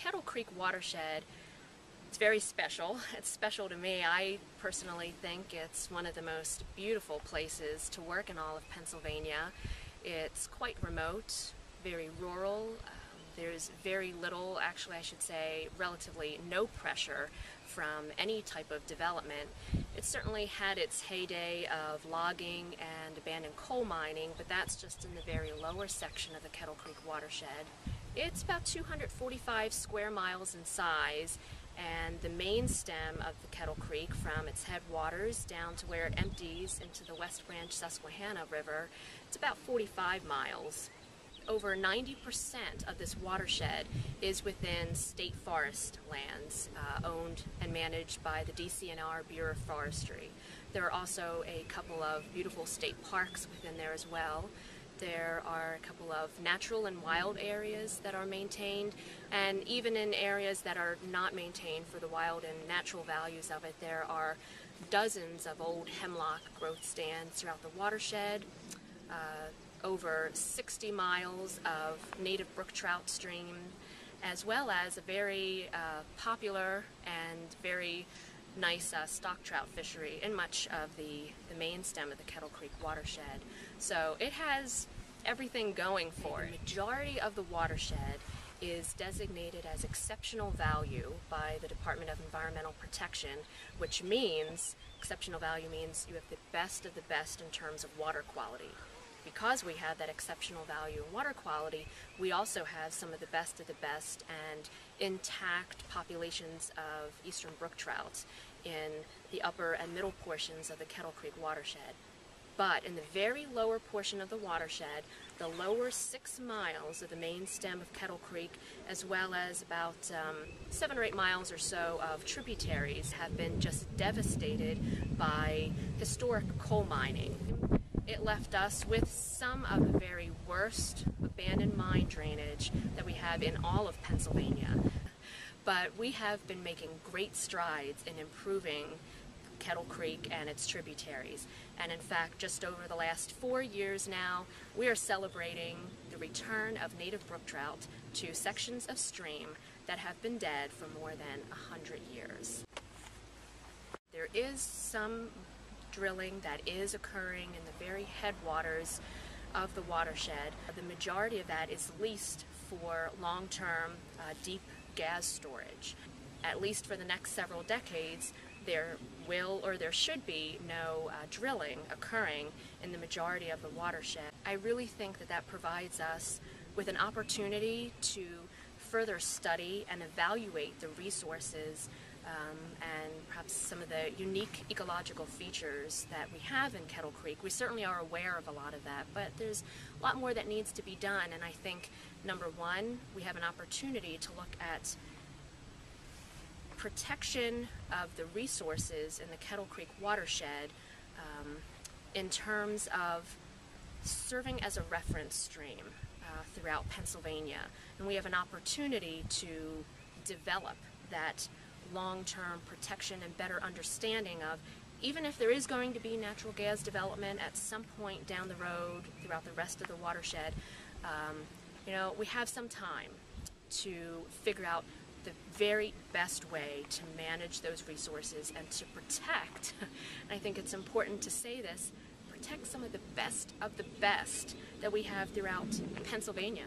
Kettle Creek watershed, it's very special. It's special to me. I personally think it's one of the most beautiful places to work in all of Pennsylvania. It's quite remote, very rural. There's very little, actually I should say, relatively no pressure from any type of development. It certainly had its heyday of logging and abandoned coal mining, but that's just in the very lower section of the Kettle Creek watershed. It's about 245 square miles in size, and the main stem of the Kettle Creek, from its headwaters down to where it empties into the West Branch Susquehanna River, it's about 45 miles. Over 90% of this watershed is within state forest lands owned and managed by the DCNR Bureau of Forestry. There are also a couple of beautiful state parks within there as well. There are a couple of natural and wild areas that are maintained, and even in areas that are not maintained for the wild and natural values of it, there are dozens of old hemlock growth stands throughout the watershed. Over 60 miles of native brook trout stream, as well as a very popular and very nice stock trout fishery in much of the main stem of the Kettle Creek watershed. So it has everything going for it. The majority of the watershed is designated as exceptional value by the Department of Environmental Protection, which means exceptional value means you have the best of the best in terms of water quality. Because we have that exceptional value in water quality, we also have some of the best and intact populations of eastern brook trout in the upper and middle portions of the Kettle Creek watershed. But in the very lower portion of the watershed, the lower 6 miles of the main stem of Kettle Creek, as well as about 7 or 8 miles or so of tributaries, have been just devastated by historic coal mining. It left us with some of the very worst abandoned mine drainage that we have in all of Pennsylvania. But we have been making great strides in improving Kettle Creek and its tributaries. And in fact, just over the last 4 years now, we are celebrating the return of native brook trout to sections of stream that have been dead for more than 100 years. There is some drilling that is occurring in the very headwaters of the watershed. The majority of that is leased for long-term deep gas storage. At least for the next several decades, there will or there should be no drilling occurring in the majority of the watershed. I really think that that provides us with an opportunity to further study and evaluate the resources and perhaps some of the unique ecological features that we have in Kettle Creek. We certainly are aware of a lot of that, but there's a lot more that needs to be done, and I think, number one, we have an opportunity to look at protection of the resources in the Kettle Creek watershed in terms of serving as a reference stream throughout Pennsylvania. And we have an opportunity to develop that long-term protection and better understanding of, even if there is going to be natural gas development at some point down the road throughout the rest of the watershed, we have some time to figure out the very best way to manage those resources and to protect, and I think it's important to say this, protect some of the best that we have throughout Pennsylvania.